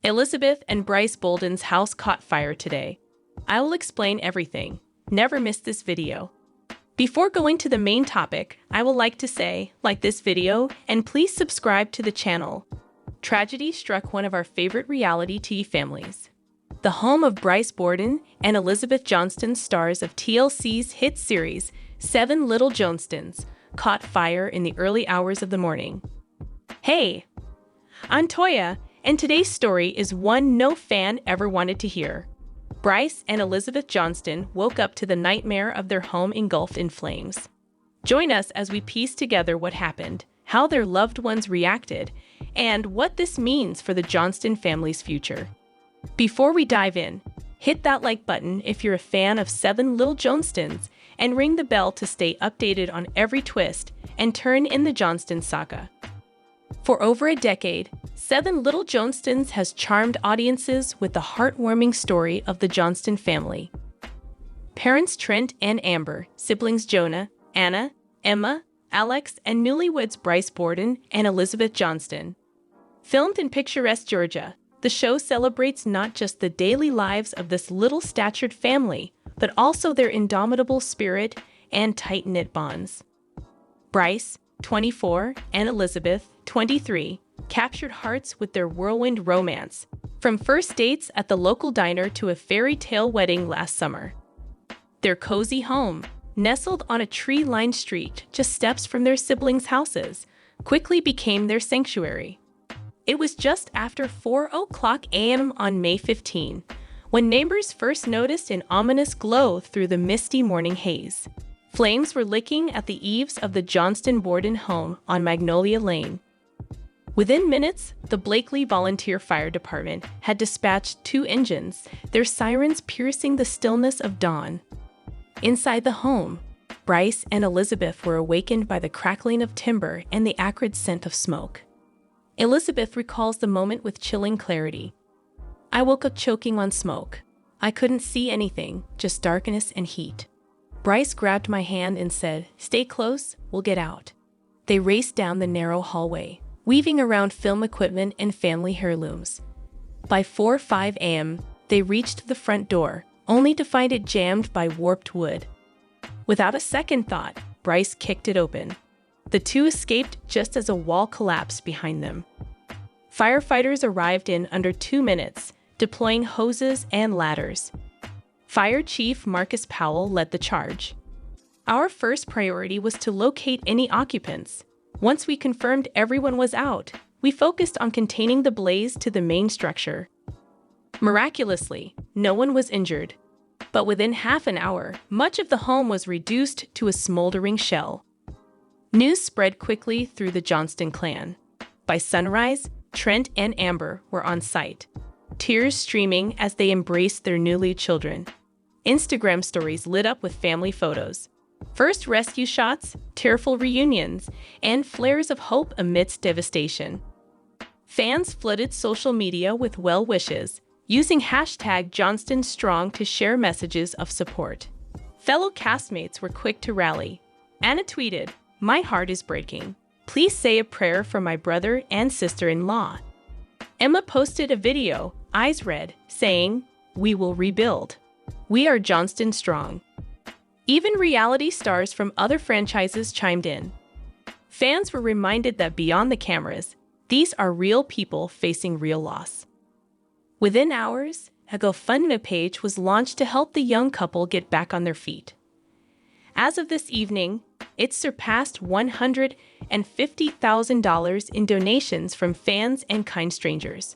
Elizabeth and Bryce Bolden's house caught fire today. I will explain everything. Never miss this video. Before going to the main topic, I would like to say, like this video, and please subscribe to the channel. Tragedy struck one of our favorite reality TV families. The home of Bryce Borden and Elizabeth Johnston, stars of TLC's hit series, 7 Little Johnstons, caught fire in the early hours of the morning. Hey, I'm Toya, and today's story is one no fan ever wanted to hear. Bryce and Elizabeth Johnston woke up to the nightmare of their home engulfed in flames. Join us as we piece together what happened, how their loved ones reacted, and what this means for the Johnston family's future. Before we dive in, hit that like button if you're a fan of 7 Little Johnstons, and ring the bell to stay updated on every twist and turn in the Johnston saga. For over a decade, 7 Little Johnstons has charmed audiences with the heartwarming story of the Johnston family. Parents Trent and Amber, siblings Jonah, Anna, Emma, Alex, and newlyweds Bryce Borden and Elizabeth Johnston. Filmed in picturesque Georgia, the show celebrates not just the daily lives of this little-statured family, but also their indomitable spirit and tight-knit bonds. Bryce, 24, and Elizabeth, 23, captured hearts with their whirlwind romance, from first dates at the local diner to a fairy tale wedding last summer. Their cozy home, nestled on a tree-lined street just steps from their siblings' houses, quickly became their sanctuary. It was just after 4:00 a.m. on May 15, when neighbors first noticed an ominous glow through the misty morning haze. Flames were licking at the eaves of the Johnston Borden home on Magnolia Lane. Within minutes, the Blakely Volunteer Fire Department had dispatched 2 engines, their sirens piercing the stillness of dawn. Inside the home, Bryce and Elizabeth were awakened by the crackling of timber and the acrid scent of smoke. Elizabeth recalls the moment with chilling clarity. "I woke up choking on smoke. I couldn't see anything, just darkness and heat." Bryce grabbed my hand and said, "Stay close, we'll get out." They raced down the narrow hallway, weaving around film equipment and family heirlooms. By 4:05 a.m., they reached the front door, only to find it jammed by warped wood. Without a second thought, Bryce kicked it open. The 2 escaped just as a wall collapsed behind them. Firefighters arrived in under 2 minutes, deploying hoses and ladders. Fire Chief Marcus Powell led the charge. "Our first priority was to locate any occupants. Once we confirmed everyone was out, we focused on containing the blaze to the main structure." Miraculously, no one was injured. But within half an hour, much of the home was reduced to a smoldering shell. News spread quickly through the Johnston clan. By sunrise, Trent and Amber were on site, tears streaming as they embraced their newly children. Instagram stories lit up with family photos. First rescue shots, tearful reunions, and flares of hope amidst devastation. Fans flooded social media with well wishes, using hashtag #JohnstonStrong to share messages of support. Fellow castmates were quick to rally. Anna tweeted, "My heart is breaking. Please say a prayer for my brother and sister-in-law." Emma posted a video, eyes red, saying, "We will rebuild. We are Johnston strong." Even reality stars from other franchises chimed in. Fans were reminded that beyond the cameras, these are real people facing real loss. Within hours, a GoFundMe page was launched to help the young couple get back on their feet. As of this evening, it surpassed $150,000 in donations from fans and kind strangers.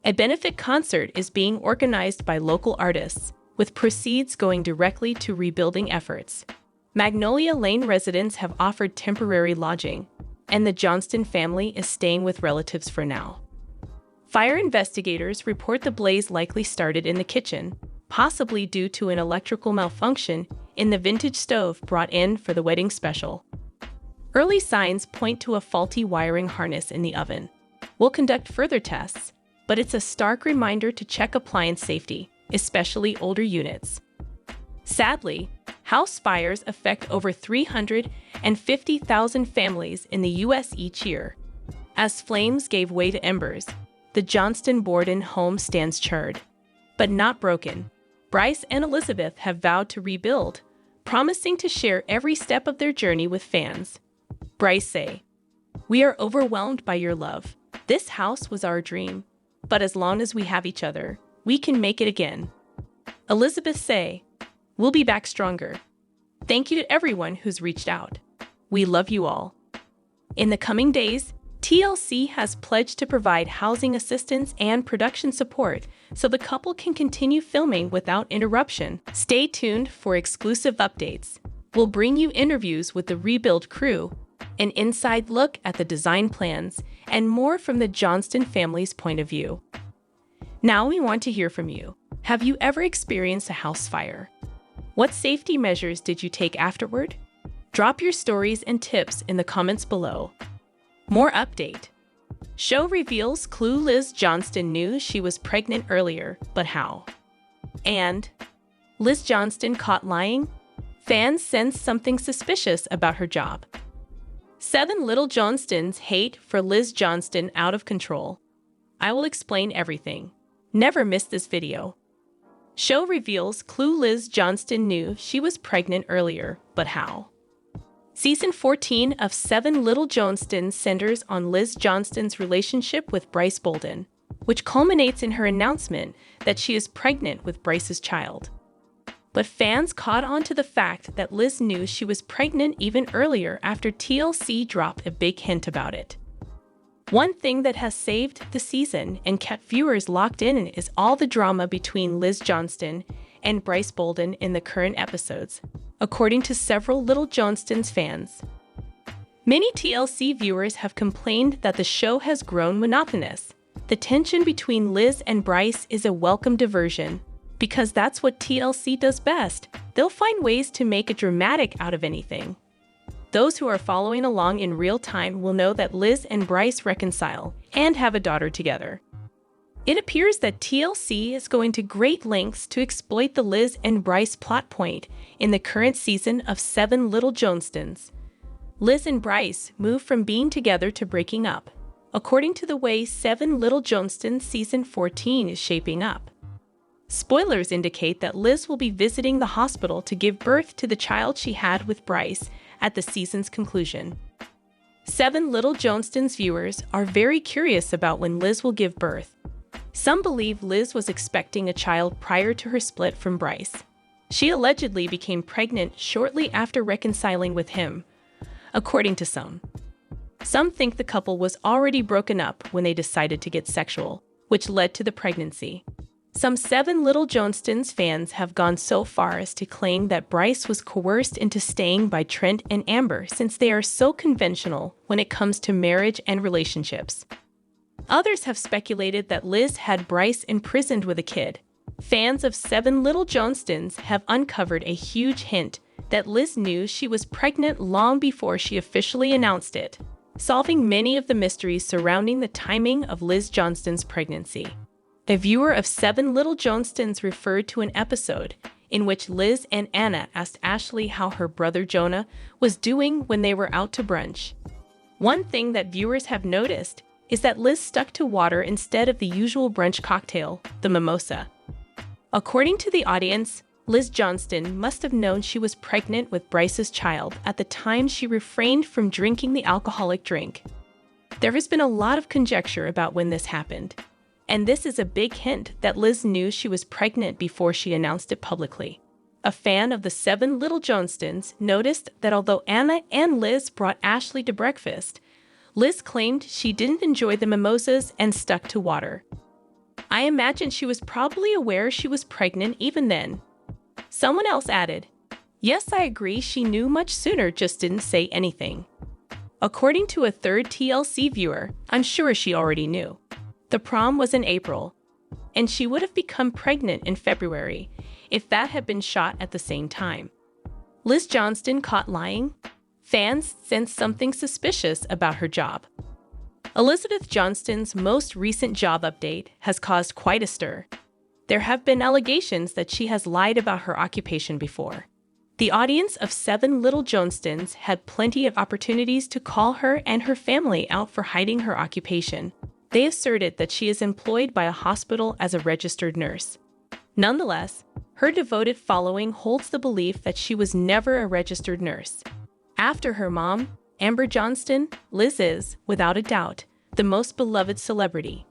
A benefit concert is being organized by local artists, with proceeds going directly to rebuilding efforts. Magnolia Lane residents have offered temporary lodging, and the Johnston family is staying with relatives for now. Fire investigators report the blaze likely started in the kitchen, possibly due to an electrical malfunction in the vintage stove brought in for the wedding special. Early signs point to a faulty wiring harness in the oven. We'll conduct further tests, but it's a stark reminder to check appliance safety, especially older units. Sadly, house fires affect over 350,000 families in the U.S. each year. As flames gave way to embers, the Johnston Borden home stands charred, but not broken. Bryce and Elizabeth have vowed to rebuild, promising to share every step of their journey with fans. Bryce say, "We are overwhelmed by your love. This house was our dream, but as long as we have each other, we can make it again." Elizabeth say, "We'll be back stronger." Thank you to everyone who's reached out. We love you all. In the coming days, TLC has pledged to provide housing assistance and production support so the couple can continue filming without interruption. Stay tuned for exclusive updates. We'll bring you interviews with the rebuild crew, an inside look at the design plans, and more from the Johnston family's point of view. Now we want to hear from you. Have you ever experienced a house fire? What safety measures did you take afterward? Drop your stories and tips in the comments below. More update. Show reveals clue Liz Johnston knew she was pregnant earlier, but how? And Liz Johnston caught lying? Fans sense something suspicious about her job. 7 little Johnstons hate for Liz Johnston out of control. I will explain everything. Never miss this video. Show reveals clue Liz Johnston knew she was pregnant earlier, but how? Season 14 of 7 Little Johnstons centers on Liz Johnston's relationship with Bryce Bolden, which culminates in her announcement that she is pregnant with Bryce's child. But fans caught on to the fact that Liz knew she was pregnant even earlier after TLC dropped a big hint about it. One thing that has saved the season and kept viewers locked in is all the drama between Liz Johnston and Bryce Bolden in the current episodes, according to several Little Johnstons fans. Many TLC viewers have complained that the show has grown monotonous. The tension between Liz and Bryce is a welcome diversion, because that's what TLC does best. They'll find ways to make a dramatic out of anything. Those who are following along in real time will know that Liz and Bryce reconcile and have a daughter together. It appears that TLC is going to great lengths to exploit the Liz and Bryce plot point in the current season of 7 Little Johnstons. Liz and Bryce move from being together to breaking up, according to the way 7 Little Johnstons season 14 is shaping up. Spoilers indicate that Liz will be visiting the hospital to give birth to the child she had with Bryce at the season's conclusion. 7 Little Johnstons viewers are very curious about when Liz will give birth. Some believe Liz was expecting a child prior to her split from Bryce. She allegedly became pregnant shortly after reconciling with him, according to some. Some think the couple was already broken up when they decided to get sexual, which led to the pregnancy. Some 7 Little Johnstons fans have gone so far as to claim that Bryce was coerced into staying by Trent and Amber since they are so conventional when it comes to marriage and relationships. Others have speculated that Liz had Bryce imprisoned with a kid. Fans of 7 Little Johnstons have uncovered a huge hint that Liz knew she was pregnant long before she officially announced it, solving many of the mysteries surrounding the timing of Liz Johnston's pregnancy. A viewer of 7 Little Johnstons referred to an episode in which Liz and Anna asked Ashley how her brother Jonah was doing when they were out to brunch. One thing that viewers have noticed is that Liz stuck to water instead of the usual brunch cocktail, the mimosa. According to the audience, Liz Johnston must have known she was pregnant with Bryce's child at the time she refrained from drinking the alcoholic drink. There has been a lot of conjecture about when this happened, and this is a big hint that Liz knew she was pregnant before she announced it publicly. A fan of the 7 Little Johnstons noticed that although Anna and Liz brought Ashley to breakfast, Liz claimed she didn't enjoy the mimosas and stuck to water. I imagine she was probably aware she was pregnant even then. Someone else added, "Yes, I agree, she knew much sooner, just didn't say anything." According to a third TLC viewer, I'm sure she already knew. The prom was in April, and she would have become pregnant in February if that had been shot at the same time. Liz Johnston caught lying? Fans sense something suspicious about her job. Elizabeth Johnston's most recent job update has caused quite a stir. There have been allegations that she has lied about her occupation before. The audience of 7 Little Johnstons had plenty of opportunities to call her and her family out for hiding her occupation. They asserted that she is employed by a hospital as a registered nurse. Nonetheless, her devoted following holds the belief that she was never a registered nurse. After her mom, Amber Johnston, Liz is, without a doubt, the most beloved celebrity.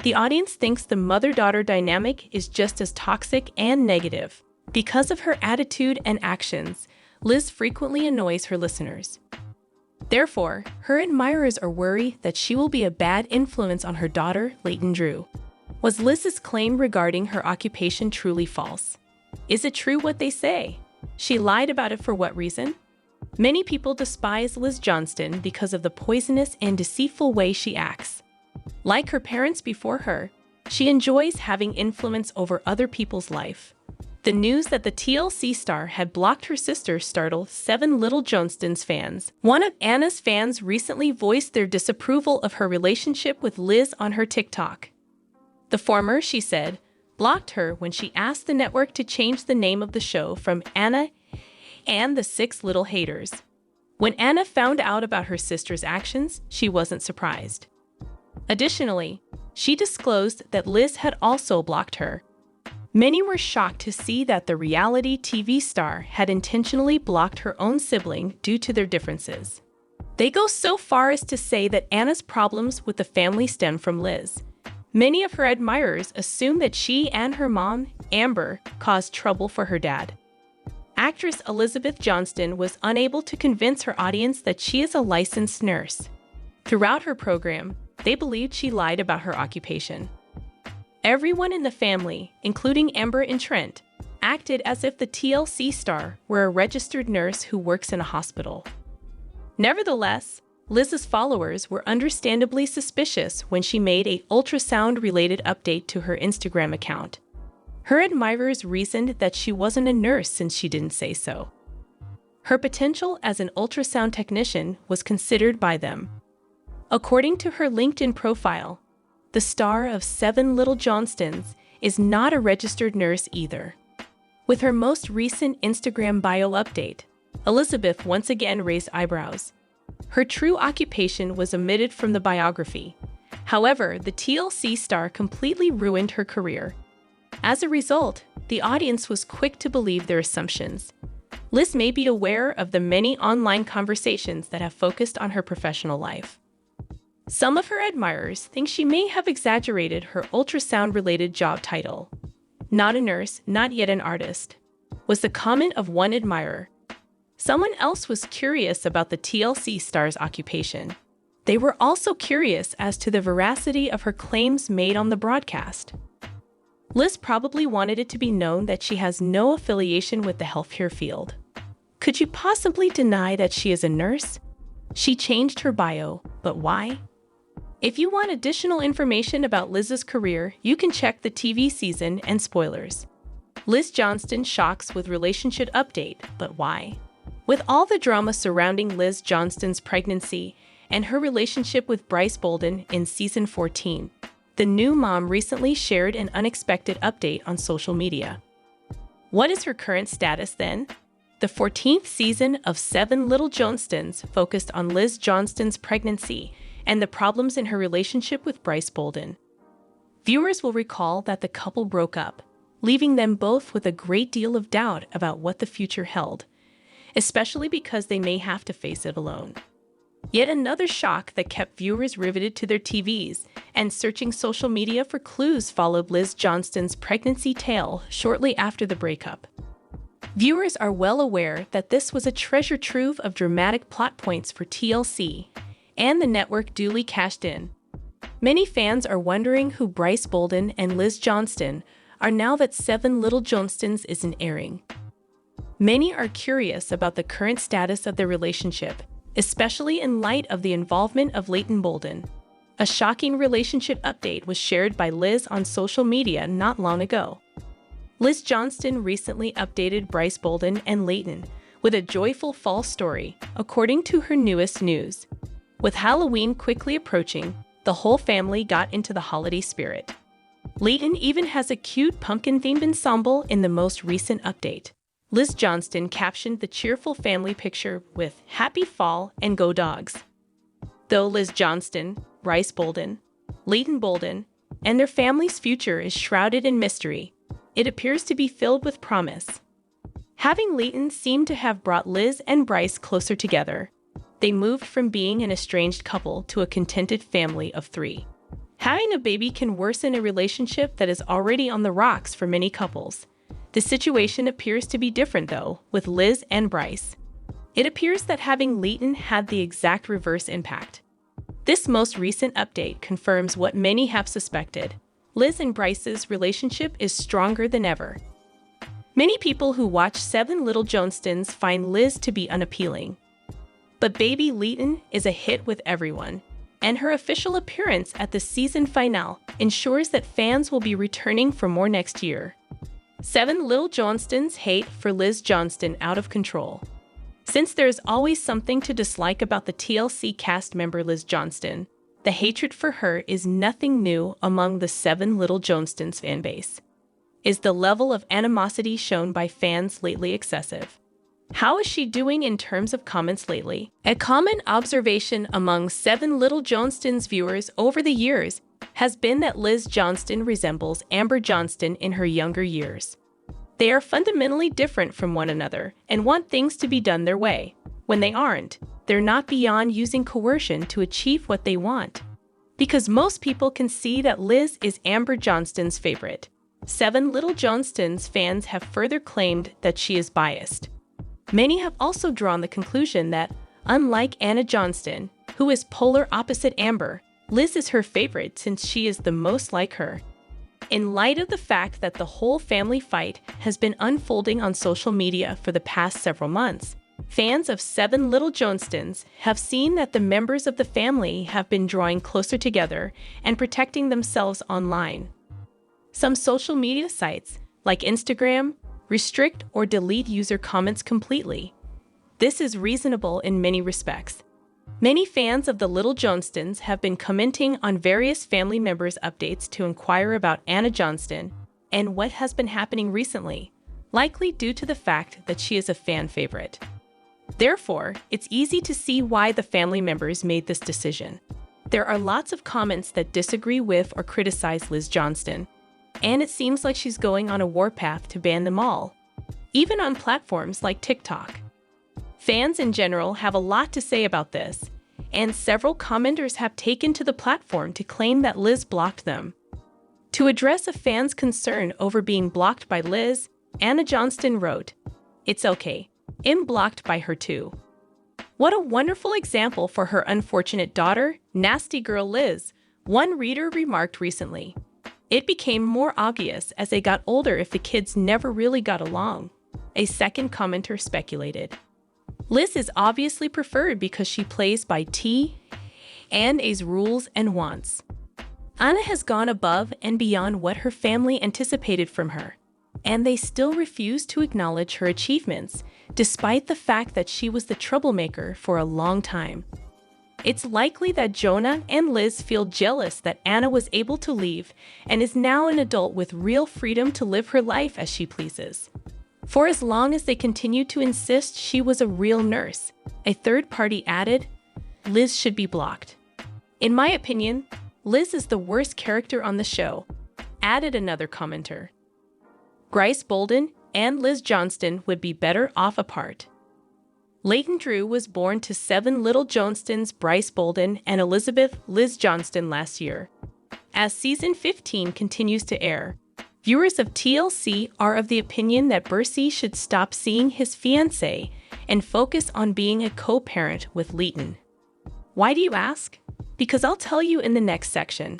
The audience thinks the mother-daughter dynamic is just as toxic and negative. Because of her attitude and actions, Liz frequently annoys her listeners. Therefore, her admirers are worried that she will be a bad influence on her daughter, Leighton Drew. Was Liz's claim regarding her occupation truly false? Is it true what they say? She lied about it for what reason? Many people despise Liz Johnston because of the poisonous and deceitful way she acts. Like her parents before her, she enjoys having influence over other people's life. The news that the TLC star had blocked her sister startled 7 Little Johnstons fans. One of Anna's fans recently voiced their disapproval of her relationship with Liz on her TikTok. The former, she said, blocked her when she asked the network to change the name of the show from Anna and the 6 Little Haters. When Anna found out about her sister's actions, she wasn't surprised. Additionally, she disclosed that Liz had also blocked her. Many were shocked to see that the reality TV star had intentionally blocked her own sibling due to their differences. They go so far as to say that Anna's problems with the family stem from Liz. Many of her admirers assume that she and her mom, Amber, caused trouble for her dad. Actress Elizabeth Johnston was unable to convince her audience that she is a licensed nurse. Throughout her program, they believed she lied about her occupation. Everyone in the family, including Amber and Trent, acted as if the TLC star were a registered nurse who works in a hospital. Nevertheless, Liz's followers were understandably suspicious when she made an ultrasound-related update to her Instagram account. Her admirers reasoned that she wasn't a nurse since she didn't say so. Her potential as an ultrasound technician was considered by them. According to her LinkedIn profile, the star of 7 Little Johnstons is not a registered nurse either. With her most recent Instagram bio update, Elizabeth once again raised eyebrows. Her true occupation was omitted from the biography. However, the TLC star completely ruined her career. As a result, the audience was quick to believe their assumptions. Liz may be aware of the many online conversations that have focused on her professional life. Some of her admirers think she may have exaggerated her ultrasound-related job title. Not a nurse, not yet an artist, was the comment of one admirer. Someone else was curious about the TLC star's occupation. They were also curious as to the veracity of her claims made on the broadcast. Liz probably wanted it to be known that she has no affiliation with the healthcare field. Could you possibly deny that she is a nurse? She changed her bio, but why? If you want additional information about Liz's career, you can check the TV season and spoilers. Liz Johnston shocks with relationship update, but why? With all the drama surrounding Liz Johnston's pregnancy and her relationship with Bryce in season 14, the new mom recently shared an unexpected update on social media. What is her current status then? The 14th season of 7 Little Johnstons focused on Liz Johnston's pregnancy and the problems in her relationship with Bryce. Viewers will recall that the couple broke up, leaving them both with a great deal of doubt about what the future held, especially because they may have to face it alone. Yet another shock that kept viewers riveted to their TVs and searching social media for clues followed Liz Johnston's pregnancy tale shortly after the breakup. Viewers are well aware that this was a treasure trove of dramatic plot points for TLC, and the network duly cashed in. Many fans are wondering who Brice and Liz Johnston are now that 7 Little Johnstons isn't airing. Many are curious about the current status of their relationship, especially in light of the involvement of Leighton Bolden. A shocking relationship update was shared by Liz on social media not long ago. Liz Johnston recently updated Bryce and Leighton with a joyful fall story, according to her newest news. With Halloween quickly approaching, the whole family got into the holiday spirit. Leighton even has a cute pumpkin-themed ensemble in the most recent update. Liz Johnston captioned the cheerful family picture with "Happy Fall and Go Dogs." Though Liz Johnston, Bryce Leighton Bolden, and their family's future is shrouded in mystery. It appears to be filled with promise. Having Leighton seemed to have brought Liz and Brice closer together. They moved from being an estranged couple to a contented family of 3. Having a baby can worsen a relationship that is already on the rocks for many couples. The situation appears to be different, though, with Liz and Brice. It appears that having Leighton had the exact reverse impact. This most recent update confirms what many have suspected. Liz and Brice's relationship is stronger than ever. Many people who watch 7 Little Johnstons find Liz to be unappealing. But baby Leighton is a hit with everyone, and her official appearance at the season finale ensures that fans will be returning for more next year. 7 Little Johnstons hate for Liz Johnston out of control. Since there is always something to dislike about the TLC cast member Liz Johnston, the hatred for her is nothing new among the 7 Little Johnstons fanbase. Is the level of animosity shown by fans lately excessive? How is she doing in terms of comments lately? A common observation among 7 Little Johnstons viewers over the years has been that Liz Johnston resembles Amber Johnston in her younger years. They are fundamentally different from one another and want things to be done their way. When they aren't, they're not beyond using coercion to achieve what they want. Because most people can see that Liz is Amber Johnston's favorite. 7 Little Johnstons fans have further claimed that she is biased. Many have also drawn the conclusion that, unlike Anna Johnston, who is polar opposite Amber, Liz is her favorite since she is the most like her. In light of the fact that the whole family fight has been unfolding on social media for the past several months, fans of 7 Little Johnstons have seen that the members of the family have been drawing closer together and protecting themselves online. Some social media sites, like Instagram, restrict or delete user comments completely. This is reasonable in many respects. Many fans of the Little Johnstons have been commenting on various family members' updates to inquire about Anna Johnston and what has been happening recently, likely due to the fact that she is a fan favorite. Therefore, it's easy to see why the family members made this decision. There are lots of comments that disagree with or criticize Liz Johnston, and it seems like she's going on a warpath to ban them all, even on platforms like TikTok. Fans in general have a lot to say about this, and several commenters have taken to the platform to claim that Liz blocked them. To address a fan's concern over being blocked by Liz, Anna Johnston wrote, "It's okay. I'm blocked by her too." What a wonderful example for her unfortunate daughter, nasty girl Liz, one reader remarked recently. It became more obvious as they got older if the kids never really got along, a second commenter speculated. Liz is obviously preferred because she plays by T and A's rules and wants. Anna has gone above and beyond what her family anticipated from her, and they still refuse to acknowledge her achievements, despite the fact that she was the troublemaker for a long time. It's likely that Jonah and Liz feel jealous that Anna was able to leave and is now an adult with real freedom to live her life as she pleases. For as long as they continue to insist she was a real nurse, a third party added, Liz should be blocked. In my opinion, Liz is the worst character on the show, added another commenter. Bryce Bolden and Liz Johnston would be better off apart. Leighton Drew was born to 7 Little Johnstons, Bryce Bolden and Elizabeth Liz Johnston last year. As season 15 continues to air, viewers of TLC are of the opinion that Brice should stop seeing his fiancée and focus on being a co-parent with Leighton. Why do you ask? Because I'll tell you in the next section.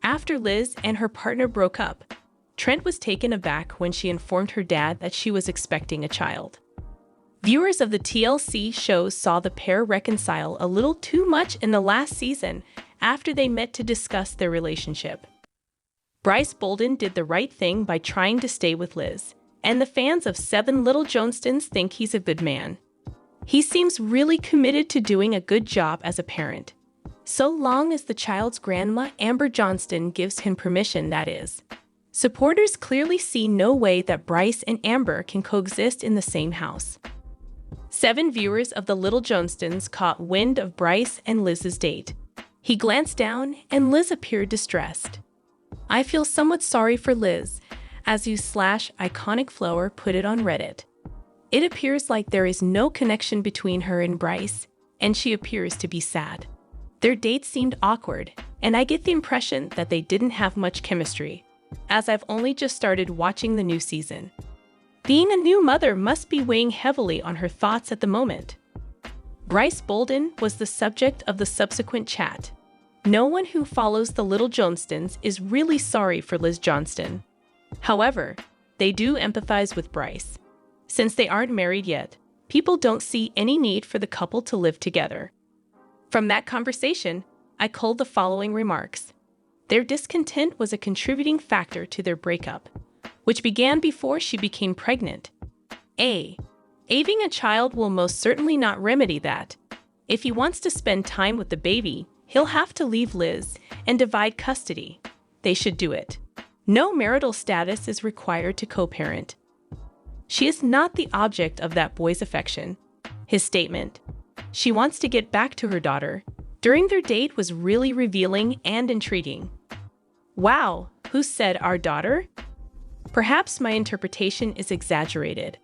After Liz and her partner broke up, Trent was taken aback when she informed her dad that she was expecting a child. Viewers of the TLC shows saw the pair reconcile a little too much in the last season after they met to discuss their relationship. Bryce Bolden did the right thing by trying to stay with Liz, and the fans of 7 Little Johnstons think he's a good man. He seems really committed to doing a good job as a parent, so long as the child's grandma Amber Johnston gives him permission, that is. Supporters clearly see no way that Brice and Amber can coexist in the same house. 7 viewers of the Little Johnstons caught wind of Brice and Liz's date. He glanced down, and Liz appeared distressed. I feel somewhat sorry for Liz, as you/iconic flower put it on Reddit. It appears like there is no connection between her and Brice, and she appears to be sad. Their date seemed awkward, and I get the impression that they didn't have much chemistry, as I've only just started watching the new season. Being a new mother must be weighing heavily on her thoughts at the moment. Bryce Bolden was the subject of the subsequent chat. No one who follows the little Johnstons is really sorry for Liz Johnston. However, they do empathize with Brice. Since they aren't married yet, people don't see any need for the couple to live together. From that conversation, I culled the following remarks. Their discontent was a contributing factor to their breakup, which began before she became pregnant. Having a child will most certainly not remedy that. If he wants to spend time with the baby, he'll have to leave Liz and divide custody. They should do it. No marital status is required to co-parent. She is not the object of that boy's affection. His statement, she wants to get back to her daughter, during their date was really revealing and intriguing. Wow, who said our daughter? Perhaps my interpretation is exaggerated.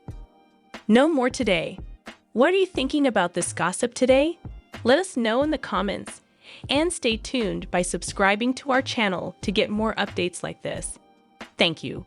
No more today. What are you thinking about this gossip today? Let us know in the comments, and stay tuned by subscribing to our channel to get more updates like this. Thank you.